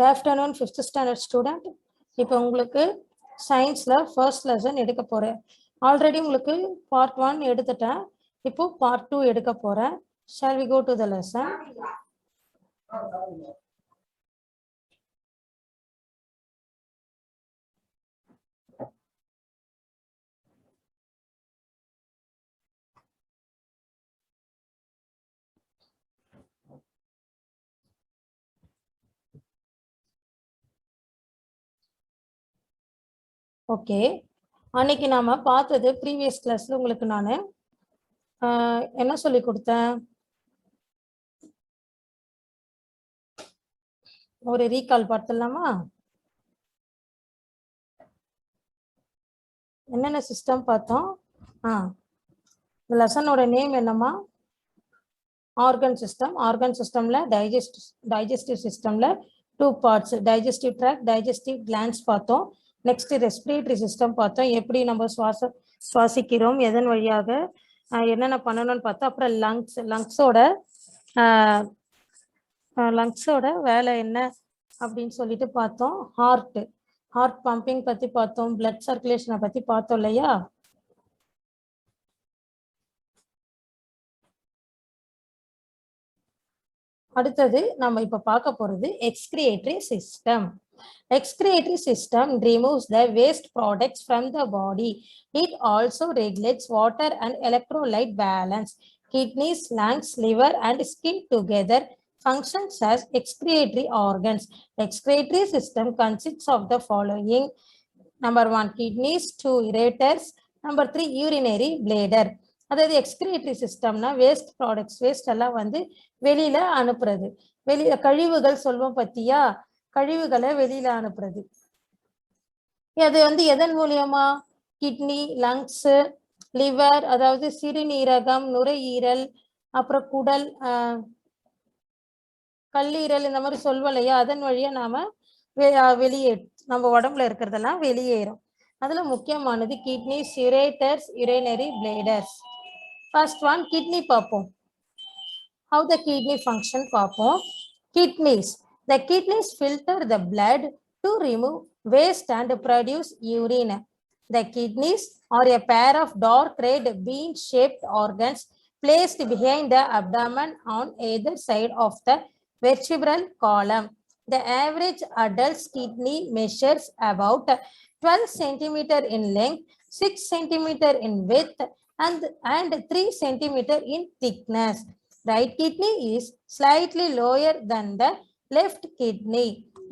Good afternoon, 5th standard student. இப்போ உங்களுக்கு சயின்ஸ்ல ஃபர்ஸ்ட் லெசன் எடுக்க போறேன். ஆல்ரெடி உங்களுக்கு பார்ட் 1 எடுத்துட்டேன். இப்போ பார்ட் 2 எடுக்க போறேன். Shall we go to the lesson? Okay, அன்னைக்கு நாம பார்த்தது ப்ரீவியஸ் கிளாஸ்ல உங்களுக்கு நான் என்ன சொல்லி கொடுத்தேன், ஒரு ரீகால் பார்த்துடலாமா? என்னென்ன சிஸ்டம் பார்த்தோம்? லெசனோட நேம் என்னமா? Organ system. ஆர்கன் சிஸ்டம்ல டைஜஸ்டிவ் சிஸ்டம்ல 2 parts, digestive tract, digestive glands பார்த்தோம். நெக்ஸ்ட் ரெஸ்பிரேட்டரி சிஸ்டம் பார்த்தோம், எப்படி நம்ம சுவாசிக்கிறோம், எதன் வழியாக என்னென்ன பண்ணணும்னு பார்த்தோம். அப்புறம் லங்ஸோட வேலை என்ன அப்படின்னு சொல்லிட்டு பார்த்தோம். ஹார்ட் பம்பிங் பத்தி பார்த்தோம், பிளட் சர்க்குலேஷனை பத்தி பார்த்தோம் இல்லையா? அடுத்தது நம்ம இப்ப பார்க்க போறது எக்ஸ்கிரியேட்டரி system. Excretory system removes the waste products from the body. It also regulates water and electrolyte balance. Kidneys, lungs, liver, and skin together functions as excretory organs. Excretory system consists of the following. Number 1, kidneys. 2, ureters. Number 3, urinary bladder. அதாவது எக்ஸ்கிரியேட்டரி சிஸ்டம்னா waste products, waste எல்லாம் வந்து வெளியில அனுப்புறது. வெளியில கழிவுகள் சொல்வோம் பத்தியா, கழிவுகளை வெளியில அனுப்புறது. அது வந்து எதன் மூலியமா? கிட்னி, லங்ஸ், லிவர், அதாவது சிறுநீரகம், நுரையீரல், அப்புறம் குடல், கல்லீரல், இந்த மாதிரி சொல்வோம் இல்லையா, அதன் வழியா நாம நம்ம உடம்புல இருக்கிறதெல்லாம் வெளியேறும். அதுல முக்கியமானது kidneys, ureters, urinary bladders. First one kidney பார்ப்போம். How the kidney function பார்ப்போம். Kidneys. The kidneys filter the blood to remove waste and produce urine. The kidneys are a pair of dark red bean-shaped organs placed behind the abdomen on either side of the vertebral column. The average adult kidney measures about 12 cm in length, 6 cm in width, and 3 cm in thickness. Right kidney is slightly lower than the left kidney.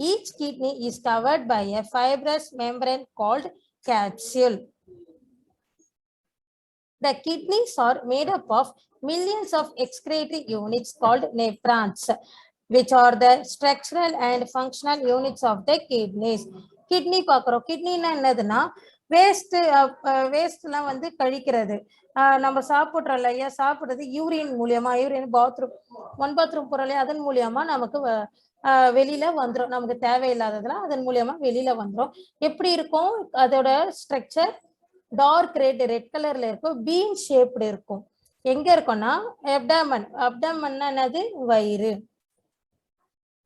Each kidney is covered by a fibrous membrane called capsule. The kidneys are made up of millions of excretory units called nephrons, which are the structural and functional units of the kidneys. Kidney பார்க்கிறோம். கிட்னினா என்னதுன்னா வேஸ்ட்லாம் வந்து கழிக்கிறது. நம்ம சாப்பிட்றோம் இல்லையா, சாப்பிட்றது urine மூலியமா, urine bathroom போறோம் இல்லையா, அதன் மூலியமா நமக்கு வெளியில வந்துடும். நமக்கு தேவையில்லாததெல்லாம் அதன் மூலியமா வெளியில வந்துடும். எப்படி இருக்கும் அதோட ஸ்ட்ரக்சர்? டார்க் ரெட் கலர்ல இருக்கும், பீன் ஷேப்டு இருக்கும். எங்க இருக்கும்னா அப்டாமன் என்னது?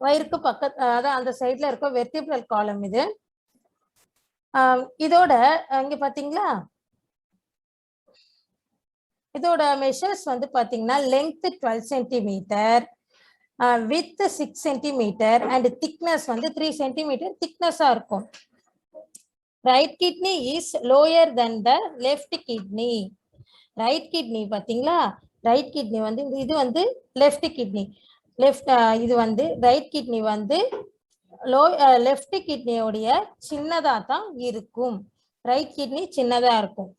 வயிறுக்கு பக்கத்து, அதான் அந்த சைட்ல இருக்கும் வெர்டிபிரல் காலம் இது. இதோட இங்க பாத்தீங்களா, இதோட மெஷர்ஸ் வந்து பாத்தீங்கன்னா length 12 centimetre, width 6 centimetre and thickness வந்து 3 சென்டிமீட்டர் திக்னஸா இருக்கும். Right kidney is lower than the left kidney. Right kidney பாத்தீங்களா, ரைட் கிட்னி வந்து இது வந்து லெஃப்ட் கிட்னி. இது வந்து ரைட் கிட்னி வந்து லெஃப்ட் கிட்னியோடைய சின்னதா தான் இருக்கும். ரைட் கிட்னி சின்னதா இருக்கும்.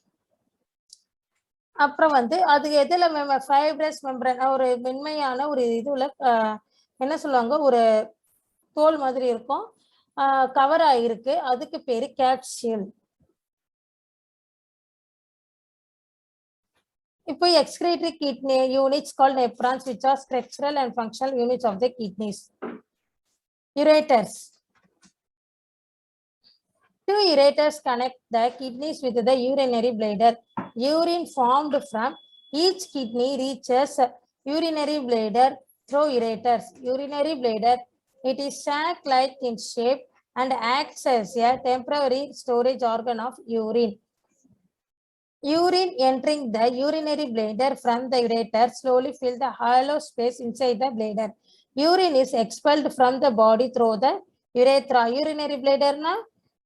அப்புறம் வந்து அது எதுல ஃபைப்ரஸ் மெம்பரேன், ஒரு மென்மையான ஒரு இதுல என்ன சொல்லுவாங்க, ஒரு தோல் மாதிரி இருக்கும், கவர் ஆயிருக்கு, அதுக்கு பேரு கேப்சியூல். இப்போ excretory kidney units called nephrons, which are structural and functional units of the kidneys. Ureters. 2 ureters connect the kidneys with the urinary bladder. Urine formed from each kidney reaches urinary bladder through ureters. Urinary bladder It is sac-like in shape and acts as a temporary storage organ of urine. Urine entering the urinary bladder from the ureter slowly fill the hollow space inside the bladder. Urine is expelled from the body through the urethra. Urinary bladderனா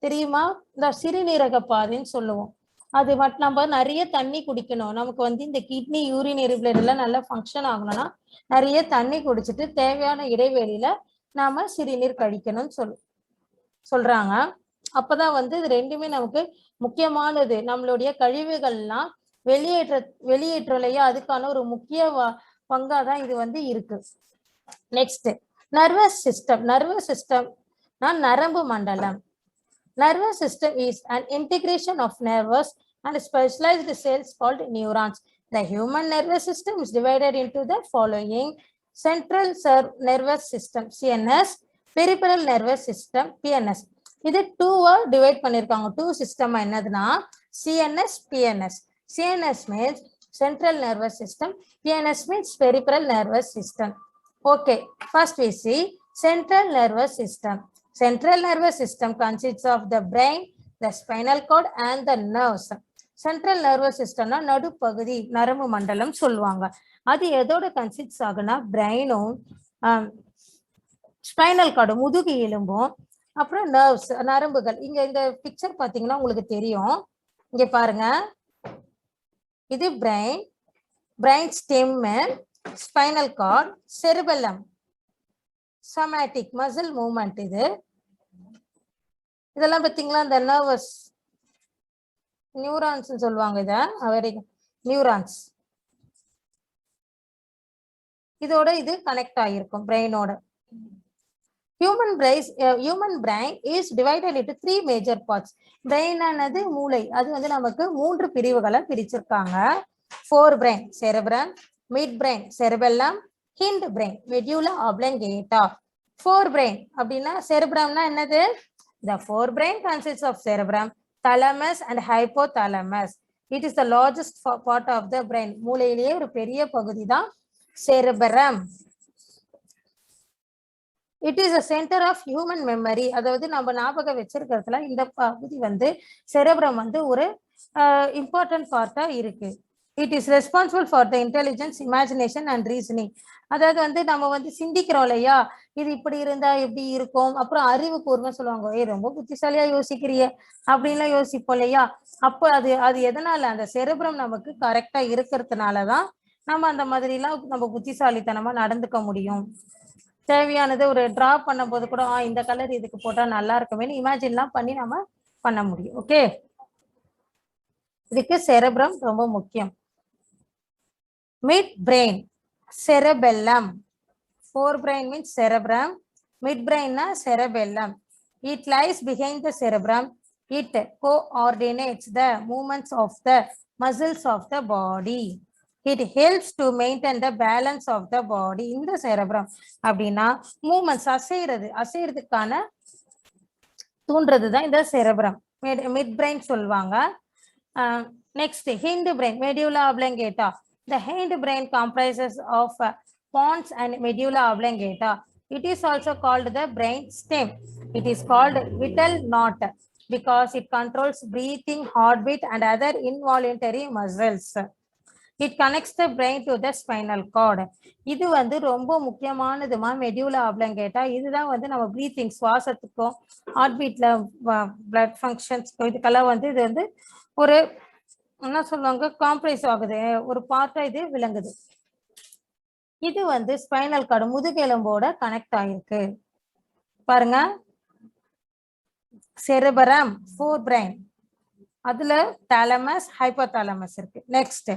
தெரியுமா? இந்த சிறுநீரக பாதைன்னு சொல்லுவோம். அது மட்டும் நம்ம நிறைய தண்ணி குடிக்கணும். நமக்கு வந்து இந்த கிட்னி யூரினரி பிளேடர்லாம் நல்லா ஃபங்க்ஷன் ஆகணும்னா நிறைய தண்ணி குடிச்சிட்டு தேவையான இடைவெளியில நாம சிறுநீர் கழிக்கணும்னு சொல்றாங்க. அப்பதான் வந்து இது ரெண்டுமே நமக்கு முக்கியமானது. நம்மளுடைய கழிவுகள்லாம் வெளியேற்றலையா அதுக்கான ஒரு முக்கிய பங்கா தான் இது வந்து இருக்கு. Next nervous system. நர்வஸ் சிஸ்டம்னா நரம்பு மண்டலம். Nervous system is an integration of nervous and specialized cells called neurons. The human nervous system is divided into the following: central nervous system CNS, peripheral nervous system PNS. இது டூவா divide பண்ணிருக்காங்க. Two system என்னதுன்னா CNS PNS. CNS means central nervous system, PNS means peripheral nervous system. Okay, first we see central nervous system. Central nervous system consists of the brain, the spinal cord and the nerves. Central nervous system na nadu pagudi நரம்பு மண்டலம் சொல்லுவாங்க. அது எதோட consist ஆகுனா பிரெயினும் spinal cord முதுகு எலும்பும் அப்புறம் nerves நரம்புகள். இங்க இந்த பிக்சர் பாத்தீங்கன்னா உங்களுக்கு தெரியும். இங்க பாருங்க, இது brain stem, spinal cord, cerebellum, somatic muscle movement. இதெல்லாம் பார்த்தீங்களா இந்த நர்வஸ் நியூரான்ஸ் சொல்லுவாங்க. இத நியூரான்ஸ் இதோட இது கனெக்ட் ஆகிருக்கும் பிரெயினோட. human brain is divided into 3 major parts. Brain ஆனது மூளை. அது வந்து நமக்கு 3 பிரிவுகளை பிரிச்சிருக்காங்க. forebrain cerebrum, midbrain cerebellum, hindbrain medulla oblongata. forebrain அப்படின்னா cerebrumனா என்னது? The forebrain consists of cerebrum, thalamus and hypothalamus. It is the largest part of the brain. மூளையிலேயே ஒரு பெரிய பகுதி தான் cerebrum. It is a center of human memory. அதாவது நம்ம ஞாபகம் வச்சிருக்கிறதுல இந்த பகுதி வந்து cerebrum வந்து ஒரு இம்பார்ட்டன்ட் பார்ட்டா இருக்கு. It is responsible for the intelligence, imagination and reasoning. அதாவது வந்து நம்ம வந்து சிந்திக்கிறோம் இல்லையா, இது இப்படி இருந்தா எப்படி இருக்கும், அப்புறம் அறிவு கூர்மை சொல்லுவாங்க, ரொம்ப புத்திசாலியா யோசிக்கிறிய அப்படின்லாம் யோசிப்போம் இல்லையா. அப்போ அது எதனால அந்த செரிப்ரம் நமக்கு கரெக்டா இருக்கிறதுனாலதான் நம்ம அந்த மாதிரி எல்லாம் நம்ம புத்திசாலித்தனமா நடந்துக்க முடியும். தேவையானது ஒரு டிரா பண்ணும் போது கூட இந்த கலர் இதுக்கு போட்டா நல்லா இருக்குமே இமேஜின்லாம் பண்ணி நம்ம பண்ண முடியும். ஓகே, இதுக்கு செரிப்ரம் ரொம்ப முக்கியம். Midbrain cerebellum. Forebrain means cerebrum, midbrain na cerebellum. It lies behind the cerebrum. It coordinates the movements of the muscles of the body. It helps to maintain the balance of the body in the cerebrum. அப்படின்னா moments அசைறதுக்கான தூண்டுறது தான் இந்த செரெப்ரம். மிட்பிரெயின் சொல்லுவாங்க. Next hindbrain medulla oblongata. The hindbrain comprises of pons and medulla oblongata. It is also called the brain stem. It is called vital knot because it controls breathing, heartbeat and other involuntary muscles. It connects the brain to the spinal cord. இது வந்து ரொம்ப முக்கியமானதுமா medulla oblongata. இதுதான் வந்து நம்ம breathing சுவாசத்துக்கும் ஹார்ட்பீட்ல blood functions இதுக்கெல்லாம் வந்து இது வந்து ஒரு என்ன சொல்லுவாங்க காம்ப்ரைஸ் ஆகுது, ஒரு பார்ட்டா இது விளங்குது. இது வந்து ஸ்பைனல் கார்டு முதுகெலும்போட கனெக்ட் ஆயிருக்கு. பாருங்க, செரிபரம், forebrain, அதுல தாலமஸ், ஹைப்போதாலமஸ் இருக்கு. நெக்ஸ்ட்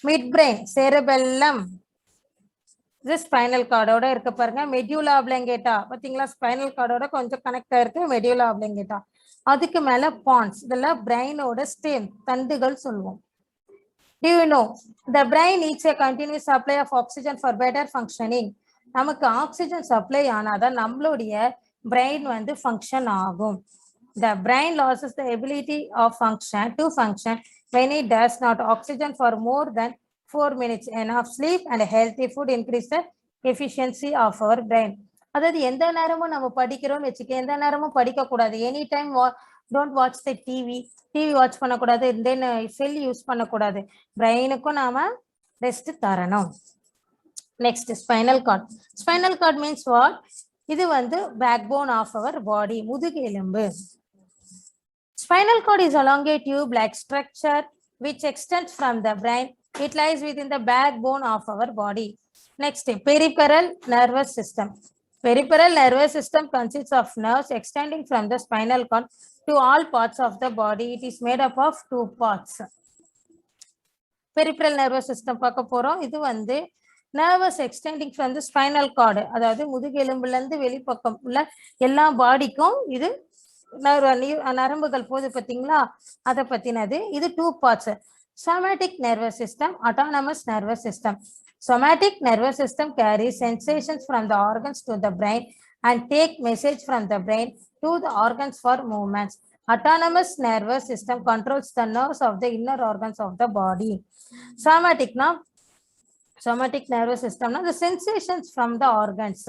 மிட்பிரெயின், செரிபெல்லம், இது ஸ்பைனல் கார்டோட இருக்கு. பாருங்க, மெடியூலா ஆப்லங்கேட்டா பாத்தீங்களா, ஸ்பைனல் கார்டோட கொஞ்சம் கனெக்ட் ஆயிருக்கு மெடியூலா ஆப்லங்கேட்டா. அதுக்கு மேல பான்ஸ், இதெல்லாம் பிரெயினோட ஸ்டெம், தண்டுகள் சொல்லுவோம். Do you know the brain needs a continuous supply of oxygen for better functioning? நமக்கு ஆக்சிஜன் சப்ளை ஆனாதான் நம்மளுடைய பிரெயின் வந்து ஃபங்க்ஷன் ஆகும். The brain loses the ability of to function when it does not oxygen for more than 4 minutes. Enough sleep and healthy food increase the efficiency of our brain. அதாவது எந்த நேரமும் நம்ம படிக்கிறோம்னு வச்சுக்க, எந்த நேரமும் படிக்க கூடாது. Any time don't watch the TV watch பண்ணக்கூடாது. தென் செல் யூஸ் பண்ணக்கூடாது. பிரெயினுக்கும் நாம ரெஸ்ட் தரணும். Next spinal card. Spinal card means what? இது வந்து பேக் போன் ஆஃப் அவர் பாடி, முதுகு எலும்பு. Spinal cord is elongate tube-like structure which extends from the brain. It lies within the backbone of our body. Next, peripheral nervous system. Peripheral nervous system consists of nerves extending from the spinal cord to all parts of the body. It is made up of 2 parts. Peripheral nervous system பார்க்க போறோம். இது வந்து nervous extending from the spinal cord, அதாவது முதுகெலும்புல இருந்து வெளிப்பக்கம் உள்ள எல்லா பாடிக்கும் இது நரம்புகள் போது பாத்தீங்களா, அதை பத்தினது. இது 2 parts. Somatic nervous system, autonomous nervous system. Somatic nervous system carries sensations from the organs to the brain and take message from the brain to the organs for movements. Autonomous nervous system controls the nerves of the inner organs of the body. Somatic nervous system the sensations from the organs.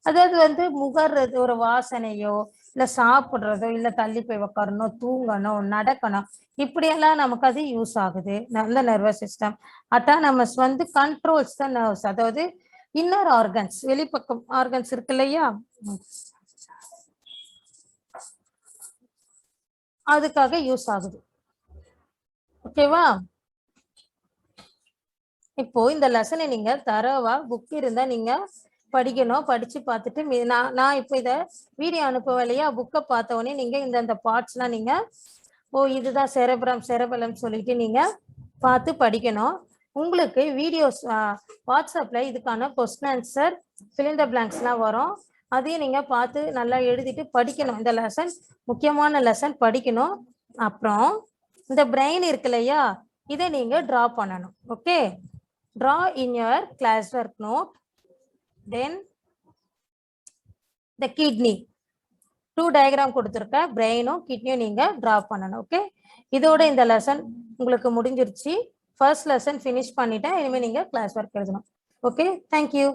அதாவது வந்து முகர்றது, ஒரு வாசனையோ இல்ல சாப்பிடுறதோ இல்ல தள்ளி போய் உட்காரணும், தூங்கணும், நடக்கணும், இப்படியெல்லாம் நமக்கு அது யூஸ் ஆகுது அந்த நர்வஸ் சிஸ்டம். அட்டானமஸ் வந்து கண்ட்ரோல்ஸ் த நர்வ்ஸ், அதாவது இன்னர் ஆர்கன்ஸ், வெளிப்பக்கம் ஆர்கன்ஸ் இருக்கு இல்லையா, அதுக்காக யூஸ் ஆகுது. ஓகேவா? இப்போ இந்த லெசனை நீங்க தரவா புக் இருந்தா நீங்க படிக்கணும். படிச்சு பார்த்துட்டு நான் இப்போ இதை வீடியோ அனுப்புவேன் இல்லையா, புக்கை பார்த்த உடனே நீங்க இந்த பார்ட்ஸ்லாம் நீங்க இதுதான் செரபலம் சொல்லிட்டு நீங்க பார்த்து படிக்கணும். உங்களுக்கு வீடியோஸ் வாட்ஸ்அப்ல இதுக்கான கொஸ்டின் ஆன்சர் ஃபில் இன் தி பிளாங்க்ஸ்லாம் வரும். அதையும் நீங்க பார்த்து நல்லா எழுதிட்டு படிக்கணும். இந்த லெசன் முக்கியமான லெசன் படிக்கணும். அப்புறம் இந்த பிரெயின் இருக்கு இல்லையா, இதை நீங்க டிரா பண்ணணும். Okay, draw in your classwork note. Then the kidney 2 diagram கொடுத்திருக்க, பிரெயினும் கிட்னியும் நீங்க டிரா பண்ணணும். ஓகே, இதோட இந்த லெசன் உங்களுக்கு முடிஞ்சிருச்சு. ஃபர்ஸ்ட் லெசன் ஃபினிஷ் பண்ணிட்டேன். இனிமே நீங்க கிளாஸ் ஒர்க் எழுதணும். Okay, thank you.